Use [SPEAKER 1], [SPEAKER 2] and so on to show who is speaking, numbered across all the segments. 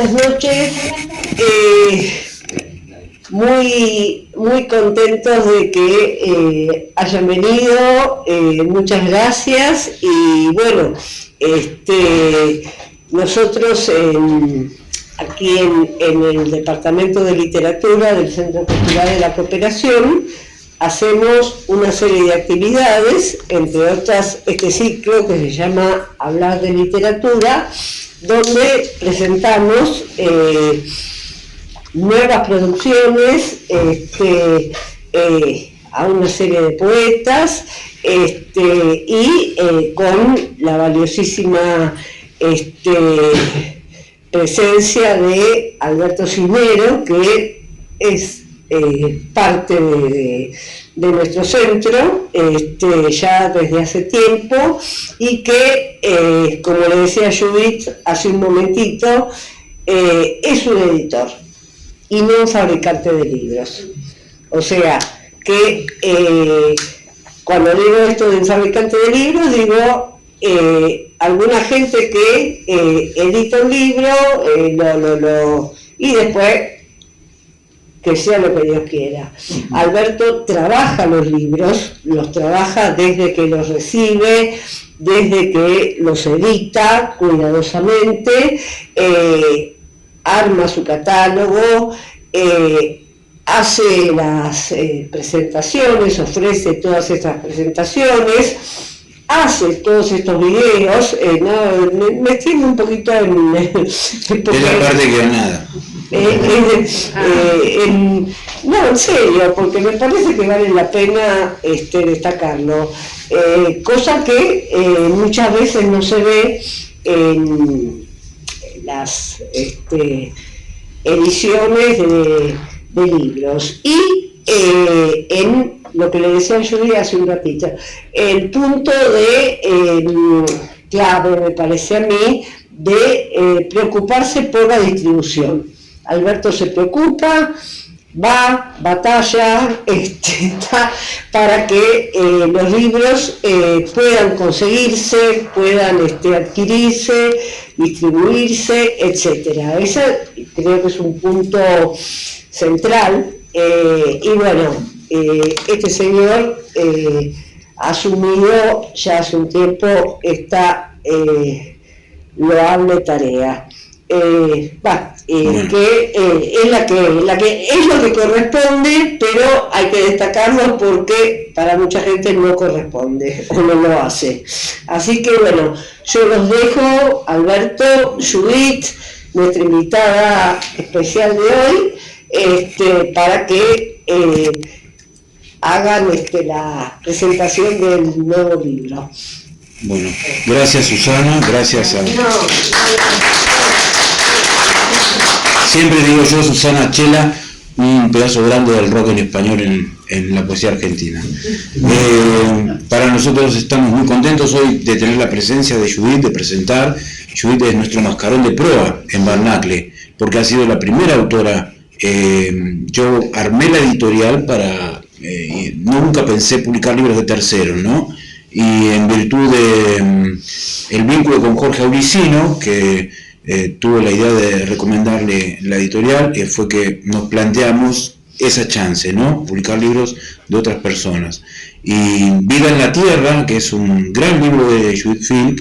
[SPEAKER 1] buenas noches. Muy contentos de que hayan venido, muchas gracias. Y bueno, nosotros aquí en el Departamento de Literatura del Centro Cultural de la Cooperación hacemos una serie de actividades, entre otras este ciclo que se llama Hablar de Literatura, donde presentamos nuevas producciones a una serie de poetas y con la valiosísima presencia de Alberto Cisnero, que es parte de nuestro centro ya desde hace tiempo, y que, como le decía Judith hace un momentito, es un editor y no un fabricante de libros. O sea, que cuando digo esto de un fabricante de libros, digo alguna gente que edita un libro y después que sea lo que Dios quiera. Alberto trabaja los libros, los trabaja desde que los recibe, desde que los edita cuidadosamente, arma su catálogo, hace las presentaciones, ofrece todas estas presentaciones, hace todos estos videos. Me extiendo un poquito en
[SPEAKER 2] es la parte que nada.
[SPEAKER 1] No, en serio, porque me parece que vale la pena destacarlo, cosa que muchas veces no se ve en las ediciones de libros. Y en lo que le decía yo hace un ratito, el punto clave, me parece a mí, de preocuparse por la distribución. Alberto se preocupa, batalla para que los libros puedan conseguirse, puedan adquirirse, distribuirse, etcétera. Ese creo que es un punto central. Y bueno, este señor ha asumido ya hace un tiempo esta loable tarea. Que es lo que corresponde, pero hay que destacarlo porque para mucha gente no corresponde o no lo hace. Así que bueno, yo los dejo, Alberto, Judith, nuestra invitada especial de hoy, para que hagan la presentación del nuevo libro.
[SPEAKER 2] Bueno, gracias Susana, gracias a... Siempre digo yo, Susana Chela, un pedazo grande del rock en español en la poesía argentina. Para nosotros estamos muy contentos hoy de tener la presencia de Judith, de presentar. Judith es nuestro mascarón de proa en Barnacle, porque ha sido la primera autora. Yo armé la editorial nunca pensé publicar libros de terceros, ¿no? Y en virtud de el vínculo con Jorge Auricino, que tuvo la idea de recomendarle la editorial, fue que nos planteamos esa chance, ¿no? Publicar libros de otras personas. Y Vida en la Tierra, que es un gran libro de Judith Filk,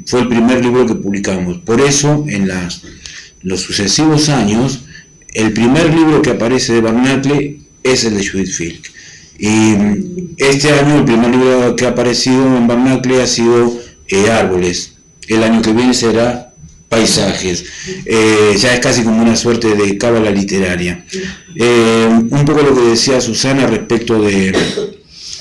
[SPEAKER 2] fue el primer libro que publicamos. Por eso, en los sucesivos años, el primer libro que aparece de Barnacle es el de Judith Filk. Y este año el primer libro que ha aparecido en Barnacle ha sido Árboles. El año que viene será Paisajes. Ya es casi como una suerte de cábala literaria. Un poco lo que decía Susana respecto de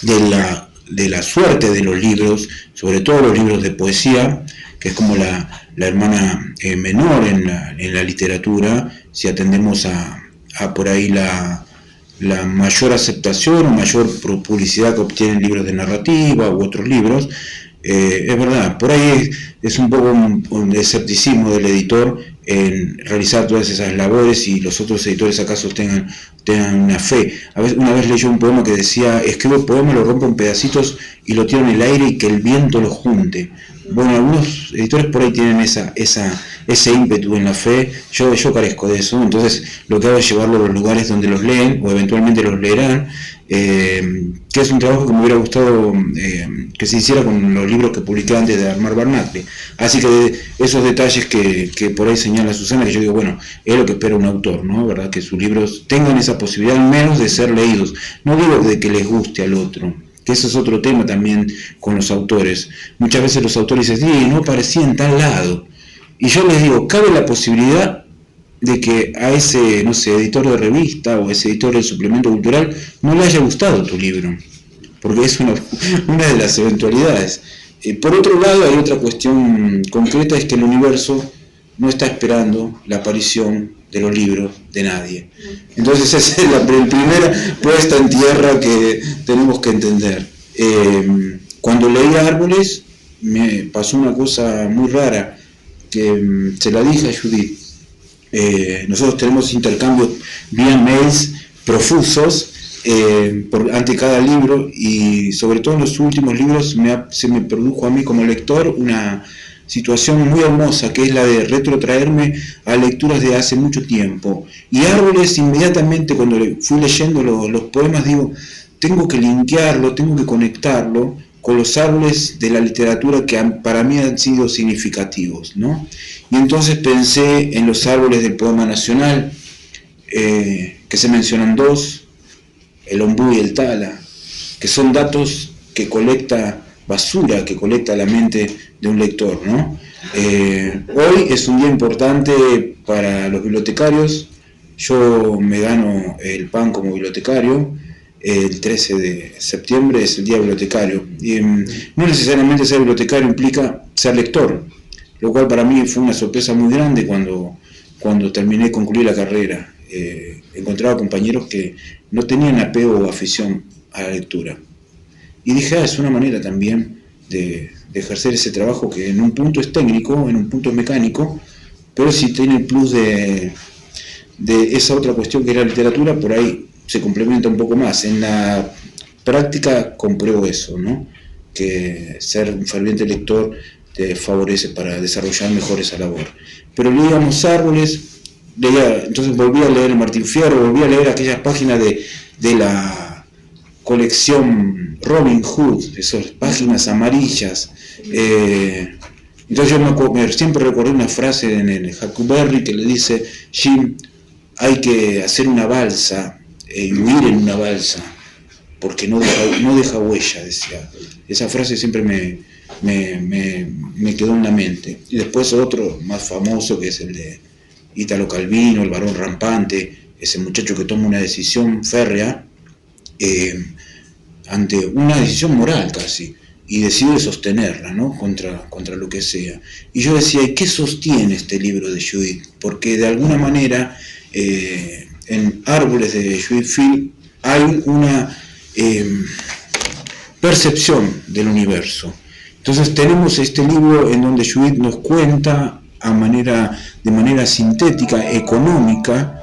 [SPEAKER 2] la suerte de los libros, sobre todo los libros de poesía, que es como la hermana menor en la literatura, si atendemos a por ahí la mayor aceptación o mayor publicidad que obtienen libros de narrativa u otros libros. Es verdad, por ahí es un poco un escepticismo del editor en realizar todas esas labores y los otros editores acaso tengan una fe. Una vez leyó un poema que decía: escribo el poema, lo rompo en pedacitos y lo tiro en el aire y que el viento lo junte. Bueno, algunos editores por ahí tienen esa ese ímpetu en la fe, yo carezco de eso, entonces lo que hago es llevarlo a los lugares donde los leen o eventualmente los leerán, que es un trabajo que me hubiera gustado que se hiciera con los libros que publiqué antes de armar Barnacle. Así que esos detalles que por ahí señala Susana, que yo digo, bueno, es lo que espera un autor, ¿no? ¿Verdad? Que sus libros tengan esa posibilidad al menos de ser leídos. No digo de que les guste al otro, que ese es otro tema también con los autores. Muchas veces los autores dicen, sí, no aparecía en tal lado. Y yo les digo, cabe la posibilidad de que a ese, no sé, editor de revista o ese editor del suplemento cultural no le haya gustado tu libro, porque es una de las eventualidades. Por otro lado, hay otra cuestión concreta, es que el universo no está esperando la aparición de los libros de nadie. Entonces esa es la primera puesta en tierra que tenemos que entender. Cuando leí Árboles me pasó una cosa muy rara, que se la dije a Judith. Nosotros tenemos intercambios vía mails profusos ante cada libro, y sobre todo en los últimos libros se me produjo a mí como lector una situación muy hermosa, que es la de retrotraerme a lecturas de hace mucho tiempo. Y Árboles, inmediatamente cuando fui leyendo los poemas, digo, tengo que linkearlo, tengo que conectarlo con los árboles de la literatura que para mí han sido significativos, ¿no? Y entonces pensé en los árboles del poema nacional, que se mencionan dos, el ombú y el tala, que son datos que colecta basura, que colecta la mente de un lector, ¿no? Hoy es un día importante para los bibliotecarios. Yo me gano el pan como bibliotecario. El 13 de septiembre es el día bibliotecario. Y no necesariamente ser bibliotecario implica ser lector, lo cual para mí fue una sorpresa muy grande cuando concluí la carrera. Encontraba compañeros que no tenían apego o afición a la lectura. Y dije, es una manera también de ejercer ese trabajo que en un punto es técnico, en un punto es mecánico, pero si tiene el plus de esa otra cuestión que es la literatura, por ahí se complementa un poco más. En la práctica compruebo eso, ¿no? Que ser un ferviente lector te favorece para desarrollar mejor esa labor. Pero leíamos Árboles, entonces volví a leer Martín Fierro, volví a leer aquellas páginas de la colección Robin Hood, esas páginas amarillas. Entonces yo siempre recordé una frase en el Huckleberry que le dice, Jim, hay que hacer una balsa, huir en una balsa, porque no deja huella, decía. Esa frase siempre me quedó en la mente. Y después otro más famoso, que es el de Ítalo Calvino, el varón rampante, ese muchacho que toma una decisión férrea, ante una decisión moral casi, y decide sostenerla, ¿no? contra lo que sea. Y yo decía, ¿y qué sostiene este libro de Judith? Porque de alguna manera en Árboles de Judith Field hay una percepción del universo. Entonces tenemos este libro en donde Judith nos cuenta de manera sintética, económica,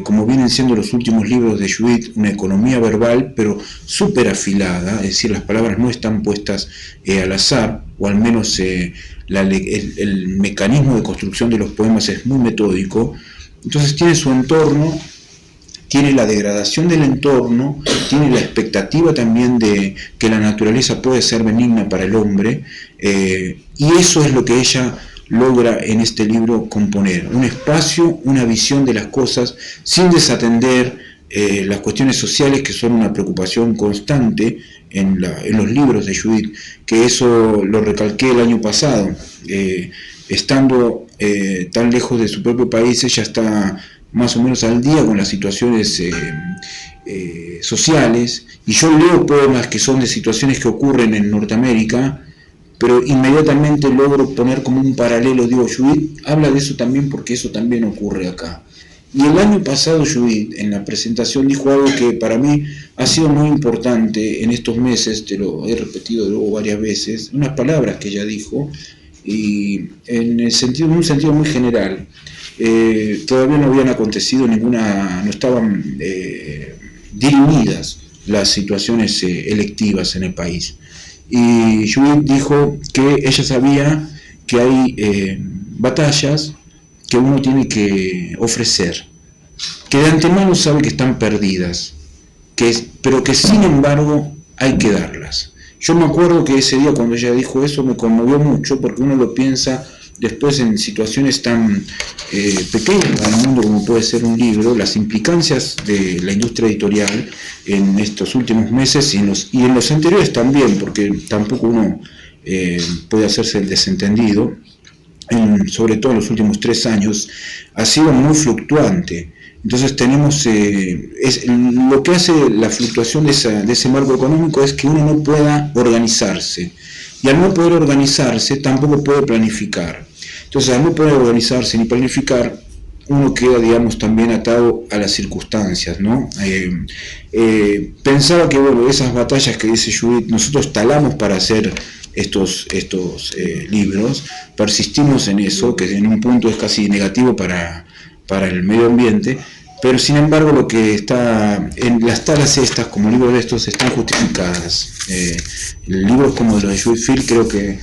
[SPEAKER 2] como vienen siendo los últimos libros de Judith, una economía verbal, pero súper afilada, es decir, las palabras no están puestas al azar, o al menos el mecanismo de construcción de los poemas es muy metódico. Entonces tiene su entorno, tiene la degradación del entorno, tiene la expectativa también de que la naturaleza puede ser benigna para el hombre, y eso es lo que ella logra en este libro componer, un espacio, una visión de las cosas sin desatender las cuestiones sociales, que son una preocupación constante en los libros de Judith, que eso lo recalqué el año pasado. Estando tan lejos de su propio país, ella está más o menos al día con las situaciones sociales, y yo leo poemas que son de situaciones que ocurren en Norteamérica, pero inmediatamente logro poner como un paralelo, digo, Judith habla de eso también porque eso también ocurre acá. Y el año pasado Judith en la presentación dijo algo que para mí ha sido muy importante en estos meses, te lo he repetido luego varias veces, unas palabras que ella dijo, y en un sentido muy general. Todavía no habían acontecido no estaban dirimidas las situaciones electivas en el país. Y Judith dijo que ella sabía que hay batallas que uno tiene que ofrecer, que de antemano sabe que están perdidas, pero que sin embargo hay que darlas. Yo me acuerdo que ese día cuando ella dijo eso me conmovió mucho, porque uno lo piensa después en situaciones tan pequeñas para el mundo como puede ser un libro, las implicancias de la industria editorial en estos últimos meses y en los anteriores también, porque tampoco uno puede hacerse el desentendido, sobre todo en los últimos 3 años, ha sido muy fluctuante. Entonces tenemos, lo que hace la fluctuación de ese marco económico es que uno no pueda organizarse, y al no poder organizarse tampoco puede planificar. Entonces al no poder organizarse ni planificar, uno queda, digamos, también atado a las circunstancias, ¿no? Pensaba que, bueno, esas batallas que dice Judith, nosotros talamos para hacer estos libros, persistimos en eso, que en un punto es casi negativo para el medio ambiente, pero sin embargo lo que está en las talas estas, como libros de estos, están justificadas. Libros como los de Judith Field creo que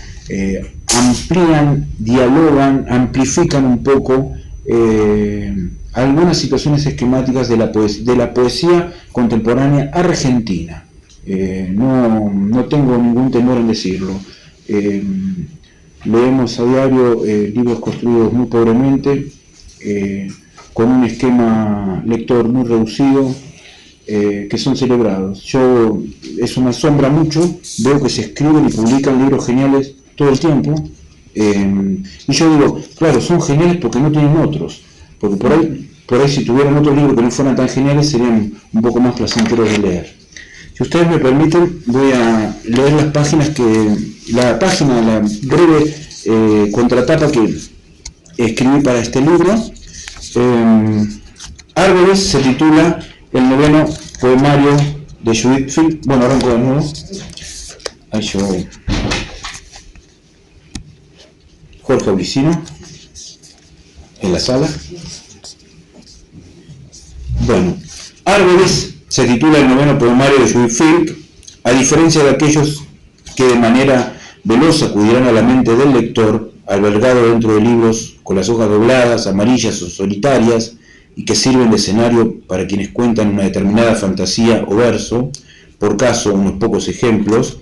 [SPEAKER 2] amplían, dialogan, amplifican un poco algunas situaciones esquemáticas de la poesía contemporánea argentina. No tengo ningún temor en decirlo. Leemos a diario libros construidos muy pobremente, con un esquema lector muy reducido, que son celebrados. Eso me asombra mucho, veo que se escriben y publican libros geniales todo el tiempo, y yo digo, claro, son geniales porque no tienen otros, porque por ahí si tuvieran otros libros que no fueran tan geniales serían un poco más placenteros de leer. Si ustedes me permiten, voy a leer la página, la breve contratapa que escribí para este libro. Árboles se titula el 9º poemario de Judith Field. Bueno, arranco de nuevo. Ahí yo voy. Jorge Aulicino, en la sala. Bueno, Árboles se titula el 9º poemario de Judith Field, a diferencia de aquellos que de manera veloz acudirán a la mente del lector, albergado dentro de libros con las hojas dobladas, amarillas o solitarias, y que sirven de escenario para quienes cuentan una determinada fantasía o verso, por caso unos pocos ejemplos,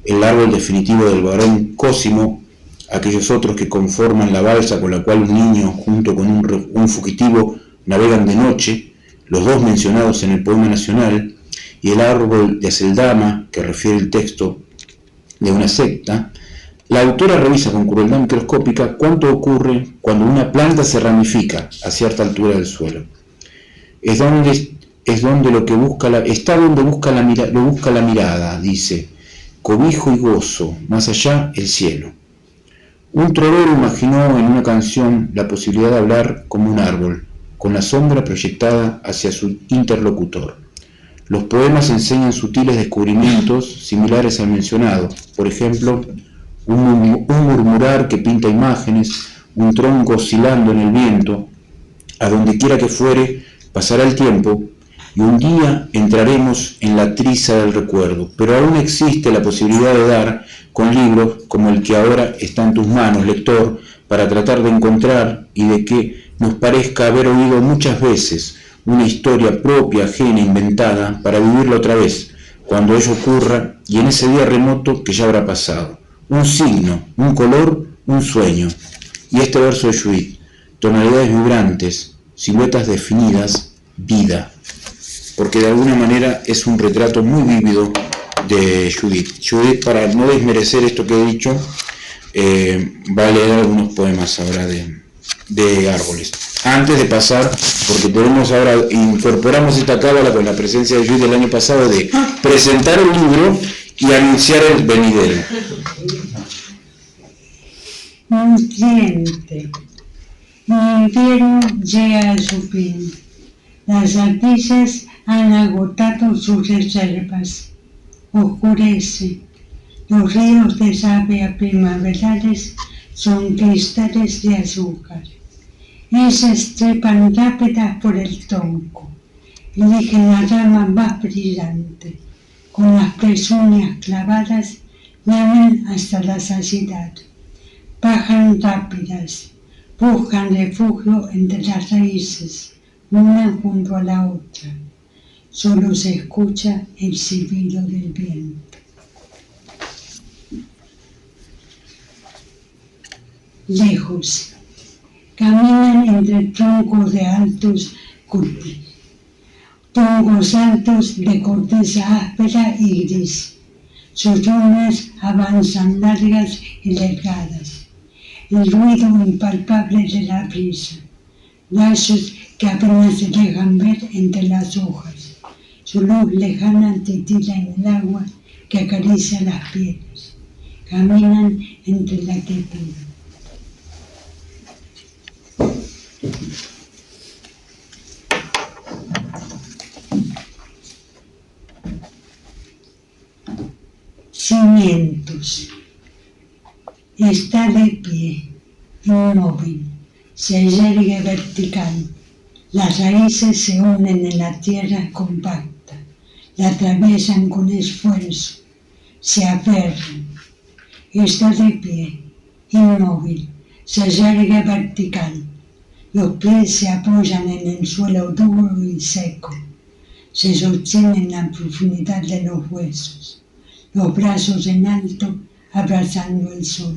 [SPEAKER 2] el árbol definitivo del varón Cosimo, aquellos otros que conforman la balsa con la cual un niño junto con un fugitivo navegan de noche, los dos mencionados en el poema nacional, y el árbol de Aceldama, que refiere el texto de una secta. La autora revisa con crueldad microscópica cuánto ocurre cuando una planta se ramifica a cierta altura del suelo. Está donde lo busca la mirada, dice, cobijo y gozo, más allá el cielo. Un trovero imaginó en una canción la posibilidad de hablar como un árbol, con la sombra proyectada hacia su interlocutor. Los poemas enseñan sutiles descubrimientos similares al mencionado, por ejemplo, un murmurar que pinta imágenes, un tronco oscilando en el viento. A donde quiera que fuere, pasará el tiempo y un día entraremos en la triza del recuerdo, pero aún existe la posibilidad de dar con libros como el que ahora está en tus manos, lector, para tratar de encontrar y de que nos parezca haber oído muchas veces una historia propia, ajena, inventada, para vivirla otra vez, cuando ello ocurra y en ese día remoto que ya habrá pasado. Un signo, un color, un sueño. Y este verso de Judith, tonalidades vibrantes, siluetas definidas, vida. Porque de alguna manera es un retrato muy vívido de Judith. Judith, para no desmerecer esto que he dicho, va a leer algunos poemas ahora de Árboles. Antes de pasar, porque incorporamos esta cábala con la presencia de Judith del año pasado, de presentar el libro y anunciar el venidero.
[SPEAKER 3] Un cliente. Mi invierno llega a su fin. Las ardillas han agotado sus reservas. Oscurece. Los ríos de savia primaverales son cristales de azúcar. Ellas trepan rápidas por el tronco. Eligen la rama más brillante. Con las pezuñas clavadas, lamen hasta la saciedad. Bajan rápidas. buscan refugio entre las raíces, una junto a la otra. Solo se escucha el silbido del viento. Lejos, caminan entre troncos altos de corteza áspera y gris. Sus ramas avanzan largas y delgadas. El ruido impalpable de la brisa. Lazos que apenas se dejan ver entre las hojas. Su luz lejana titila en el agua que acaricia las piedras. Caminan entre la quietud. Cimientos. Está de pie, inmóvil, se yergue vertical. Las raíces se unen en la tierra compacta, la atraviesan con esfuerzo, se aferran. Está de pie, inmóvil, se yergue vertical. Los pies se apoyan en el suelo duro y seco, se sostienen en la profundidad de los huesos. Los brazos en alto abrazando el sol.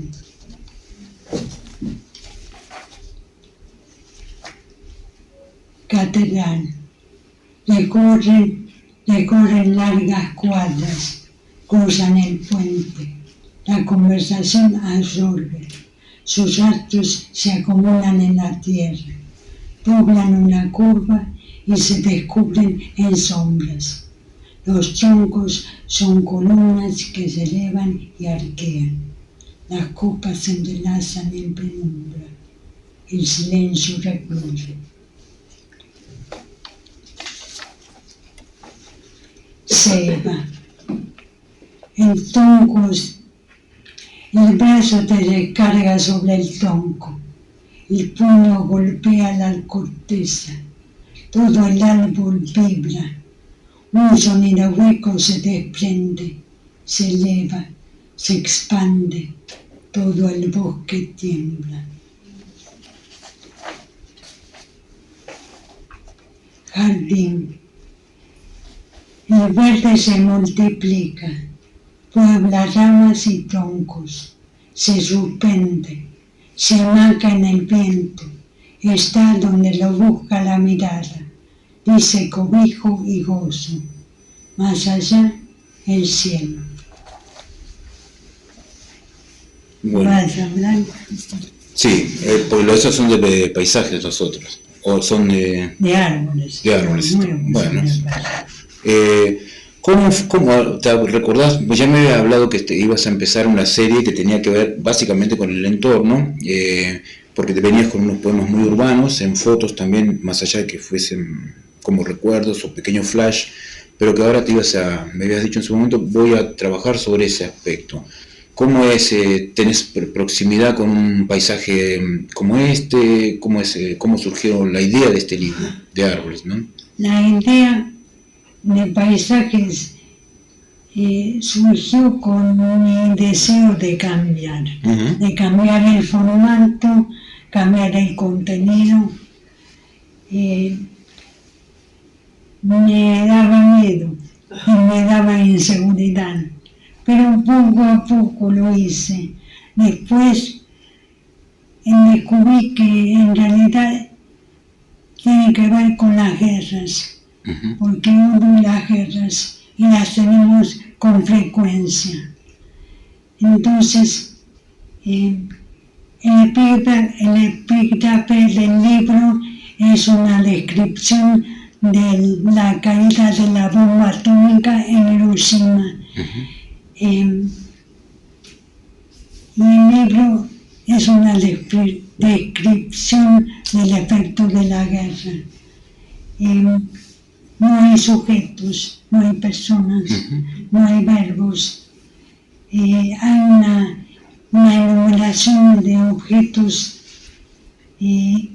[SPEAKER 3] Catedral. Recorren largas cuadras, cruzan el puente. La conversación absorbe. Sus actos se acumulan en la tierra, poblan una curva y se descubren en sombras. Los troncos son columnas que se elevan y arquean. Las copas se entrelazan en penumbra. El silencio recluye. Ceiba. El brazo te descarga sobre el tronco. El puño golpea la corteza. Todo el árbol vibra. Un sonido hueco se desprende, se eleva, se expande, todo el bosque tiembla. Jardín. El verde se multiplica, puebla ramas y troncos, se suspende, se amaca en el viento, está donde lo busca la mirada. Dice cobijo y gozo, más allá el cielo.
[SPEAKER 2] Bueno.
[SPEAKER 3] ¿Vas a hablar?
[SPEAKER 2] Sí, porque esos son de paisajes los otros, o son
[SPEAKER 3] de árboles.
[SPEAKER 2] De árboles.
[SPEAKER 3] Muy
[SPEAKER 2] Bueno. ¿Cómo te recordás? Pues ya me habías hablado que ibas a empezar una serie que tenía que ver básicamente con el entorno, porque te venías con unos poemas muy urbanos, en fotos también, más allá de que fuesen como recuerdos o pequeños flash, pero que ahora me habías dicho en su momento, voy a trabajar sobre ese aspecto. ¿Cómo es, tenés proximidad con un paisaje como este? ¿Cómo surgió la idea de este libro de árboles, ¿no?
[SPEAKER 3] La idea de paisajes surgió con mi deseo de cambiar, de cambiar el formato, cambiar el contenido. Me daba miedo y me daba inseguridad, pero poco a poco lo hice. Después descubrí que en realidad tiene que ver con las guerras, porque hubo las guerras y las tenemos con frecuencia. Entonces, el epígrafe del libro es una descripción de la caída de la bomba atómica en Hiroshima. Y el libro es una descripción del efecto de la guerra. No hay sujetos, no hay personas, no hay verbos. Hay una enumeración de objetos y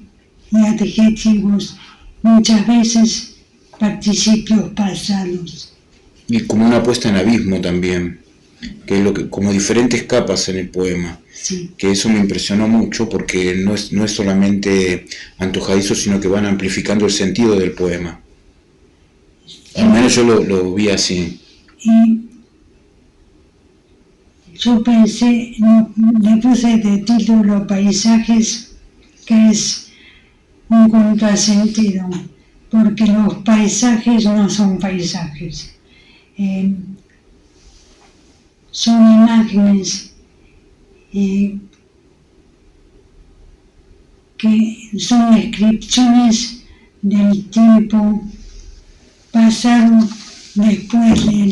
[SPEAKER 3] adjetivos, muchas veces participios pasados.
[SPEAKER 2] Y como una puesta en abismo también. que es lo que, como diferentes capas en el poema,
[SPEAKER 3] sí.
[SPEAKER 2] Que eso me impresionó mucho porque no es solamente antojadizo, sino que van amplificando el sentido del poema. Al menos yo lo vi así.
[SPEAKER 3] Y yo pensé, le puse de título Paisajes, que es un contrasentido, porque los paisajes no son paisajes, son imágenes que son descripciones del tiempo pasado después de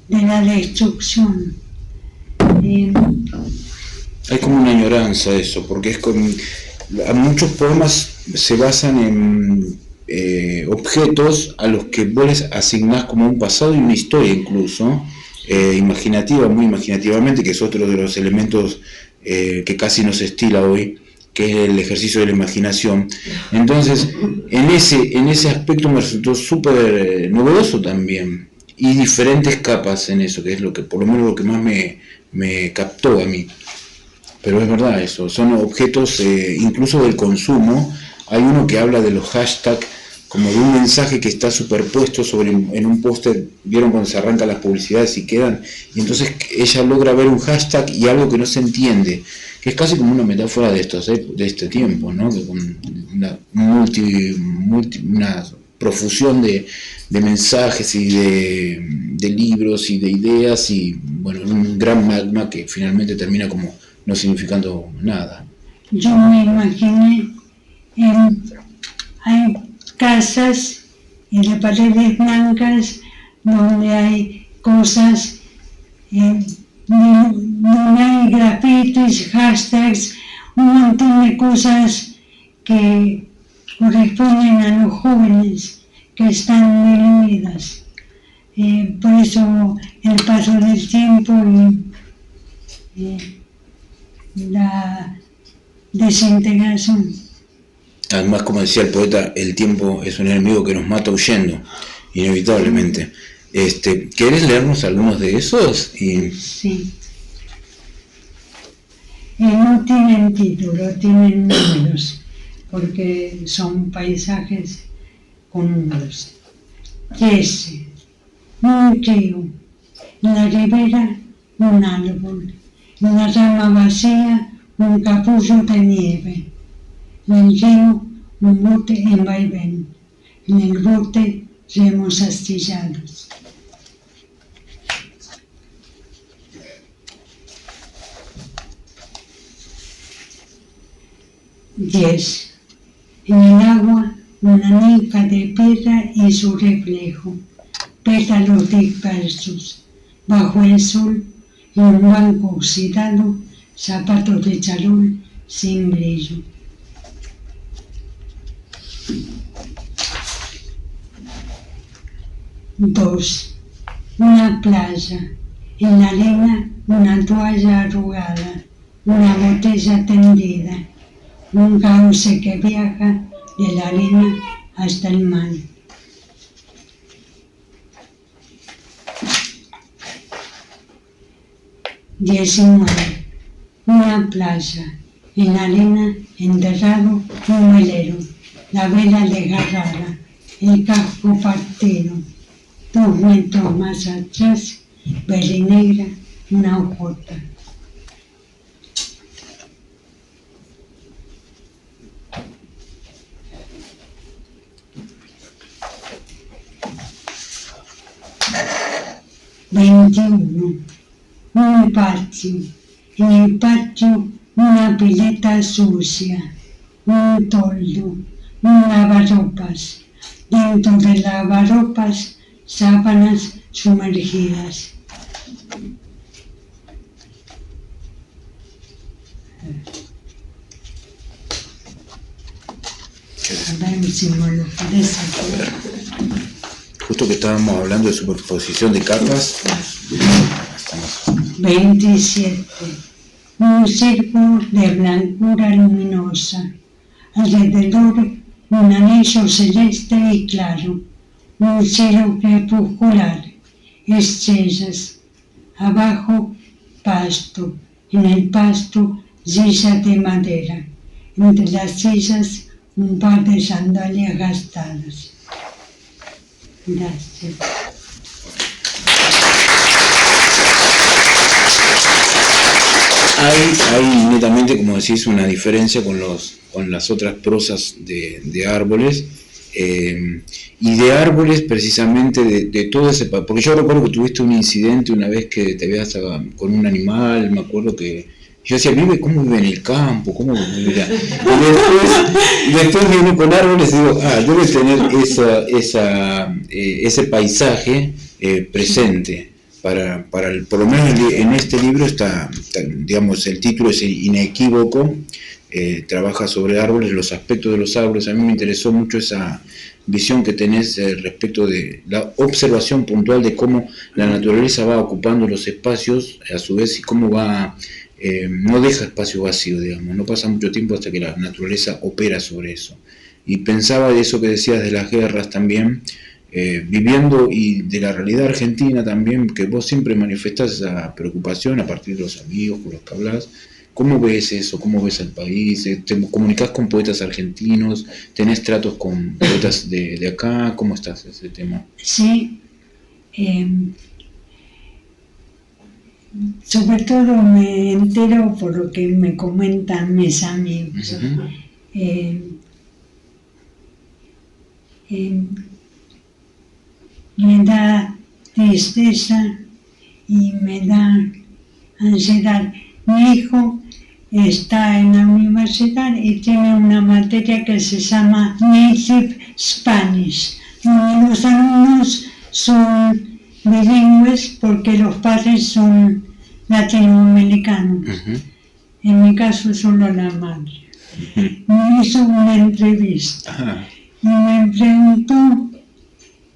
[SPEAKER 3] la destrucción.
[SPEAKER 2] Hay como una añoranza eso, porque muchos poemas se basan en objetos a los que vos les asignás como un pasado y una historia incluso, imaginativa, muy imaginativamente, que es otro de los elementos que casi no se estila hoy, que es el ejercicio de la imaginación. Entonces, en ese aspecto me resultó súper novedoso también, y diferentes capas en eso, que es lo que, por lo menos lo que más me captó a mí. Pero es verdad eso, son objetos incluso del consumo. Hay uno que habla de los hashtags como de un mensaje que está superpuesto en un póster. ¿Vieron cuando se arrancan las publicidades y quedan? Y entonces ella logra ver un hashtag y algo que no se entiende, que es casi como una metáfora de este tiempo, ¿no? Que con una profusión de mensajes y de libros y de ideas, y bueno, un gran magma que finalmente termina como no significando nada.
[SPEAKER 3] Yo me imaginé, hay casas de paredes blancas donde hay cosas, donde hay grafitis, hashtags, un montón de cosas que corresponden a los jóvenes que están diluidas. Por eso el paso del tiempo y la desintegración.
[SPEAKER 2] Además, como decía el poeta, el tiempo es un enemigo que nos mata huyendo, inevitablemente. ¿Querés leernos algunos de esos?
[SPEAKER 3] Sí. No tienen título, tienen números, porque son paisajes con números. 13. Un río. En la ribera, un árbol. En la rama vacía, un capullo de nieve. En el río, un bote en vaivén. En el bote, remos astillados. Diez. En el agua, una ninfa de piedra y su reflejo. Pétalos dispersos. Bajo el sol, en un banco oxidado, zapatos de charol sin brillo. 2. Una playa. En la arena, una toalla arrugada, una botella tendida, un cauce que viaja de la arena hasta el mar. 19. Una playa. En la arena, enterrado, un velero, la vela desgarrada, el casco partido. 2 metros más atrás, velinegra, una hojota. Un patio. En el patio, una pileta sucia, un toldo, un lavarropas. Dentro del lavarropas, sábanas sumergidas. A ver si me lo puedes hacer.
[SPEAKER 2] Justo que estábamos hablando de superposición de capas.
[SPEAKER 3] 27. Un círculo de blancura luminosa. Alrededor, un anillo celeste y claro. un cielo crepuscular, estrellas, abajo pasto, en el pasto sillas de madera, entre las sillas un par de sandalias gastadas. Gracias.
[SPEAKER 2] Hay netamente, como decís, una diferencia con las otras prosas de árboles, y de árboles precisamente de todo ese... Porque yo recuerdo que tuviste un incidente una vez que te veas con un animal, me acuerdo que yo decía, ¿cómo vive en el campo? ¿Cómo vive? Y después viene con árboles y digo, debe tener ese paisaje presente. Por lo menos en este libro está, digamos, el título es inequívoco, trabaja sobre árboles, los aspectos de los árboles. A mí me interesó mucho esa visión que tenés respecto de la observación puntual de cómo la naturaleza va ocupando los espacios, a su vez, y cómo va, no deja espacio vacío, digamos, no pasa mucho tiempo hasta que la naturaleza opera sobre eso. Y pensaba de eso que decías de las guerras también, viviendo, y de la realidad argentina también, que vos siempre manifestás esa preocupación a partir de los amigos con los que hablas. ¿Cómo ves eso? ¿Cómo ves al país? ¿Te comunicás con poetas argentinos? ¿Tenés tratos con poetas de acá? ¿Cómo estás en ese tema?
[SPEAKER 3] Sí, sobre todo me entero por lo que me comentan mis amigos. Me da tristeza y me da ansiedad. Mi hijo está en la universidad y tiene una materia que se llama Native Spanish, donde los alumnos son bilingües porque los padres son latinoamericanos. En mi caso solo la madre. Me hizo una entrevista y me preguntó: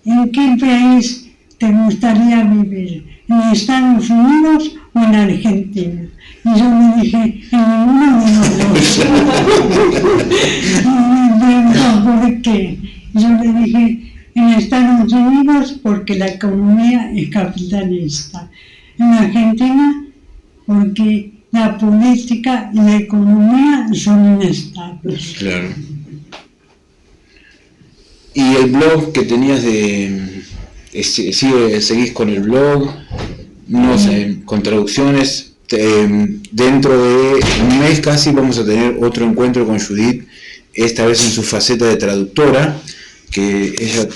[SPEAKER 3] ¿en qué país te gustaría vivir? ¿En Estados Unidos o en Argentina? Y yo le dije, en ninguno de los dos. Y me preguntó por qué. Yo le dije, en Estados Unidos porque la economía es capitalista. En Argentina porque la política y la economía son inestables.
[SPEAKER 2] Claro. ¿Y el blog que tenías seguís con el blog? No sé, con traducciones. Dentro de un mes casi vamos a tener otro encuentro con Judith, esta vez en su faceta de traductora, que ella,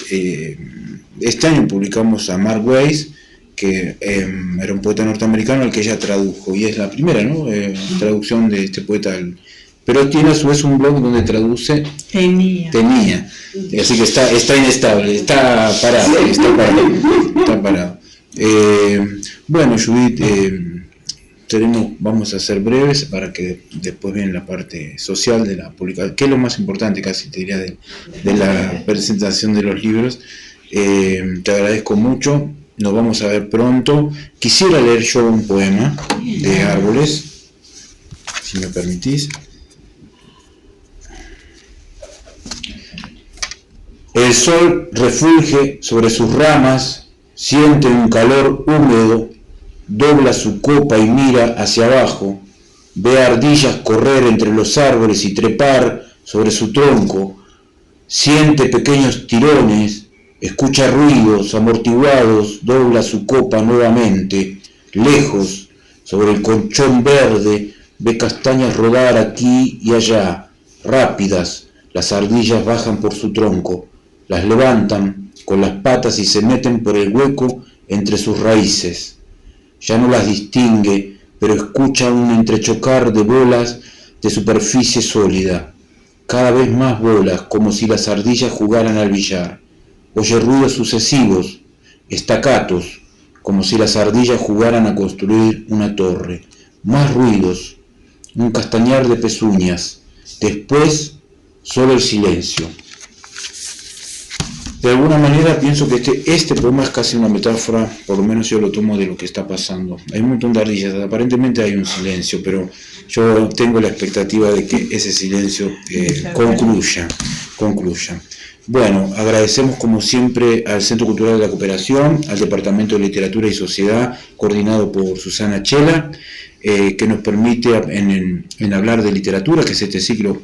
[SPEAKER 2] este año publicamos a Mark Weiss, que era un poeta norteamericano al que ella tradujo, y es la primera, ¿no? Traducción de este poeta. Pero tiene a su vez un blog donde traduce. Tenía. Así que está inestable, está parado. Bueno, Judith, vamos a ser breves para que después viene la parte social de la publicación, que es lo más importante, casi te diría, de la presentación de los libros. Te agradezco mucho, nos vamos a ver pronto. Quisiera leer yo un poema de Árboles, si me permitís. El sol refulge sobre sus ramas, siente un calor húmedo, dobla su copa y mira hacia abajo, ve ardillas correr entre los árboles y trepar sobre su tronco, siente pequeños tirones, escucha ruidos amortiguados, dobla su copa nuevamente, lejos, sobre el colchón verde, ve castañas rodar aquí y allá, rápidas, las ardillas bajan por su tronco, las levantan con las patas y se meten por el hueco entre sus raíces. Ya no las distingue, pero escucha un entrechocar de bolas de superficie sólida, cada vez más bolas, como si las ardillas jugaran al billar. Oye ruidos sucesivos, estacatos, como si las ardillas jugaran a construir una torre. Más ruidos, un castañar de pezuñas, después solo el silencio. De alguna manera pienso que este poema es casi una metáfora, por lo menos yo lo tomo de lo que está pasando. Hay un montón de ardillas, aparentemente hay un silencio, pero yo tengo la expectativa de que ese silencio concluya. Bueno, agradecemos como siempre al Centro Cultural de la Cooperación, al Departamento de Literatura y Sociedad, coordinado por Susana Chela, que nos permite en hablar de literatura, que es este ciclo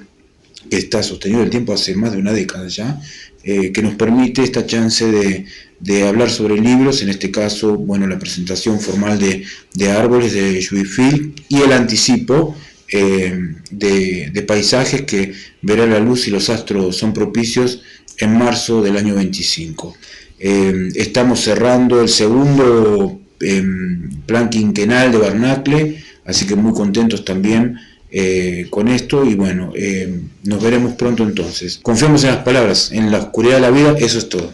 [SPEAKER 2] que está sostenido en el tiempo hace más de una década ya, que nos permite esta chance de hablar sobre libros, en este caso, bueno, la presentación formal de Árboles de Judy Field y el anticipo de Paisajes, que verá la luz si los astros son propicios en marzo del año 25. Estamos cerrando el segundo plan quinquenal de Barnacle, así que muy contentos también con esto, y bueno, nos veremos pronto entonces. Confiamos en las palabras, en la oscuridad de la vida, eso es todo.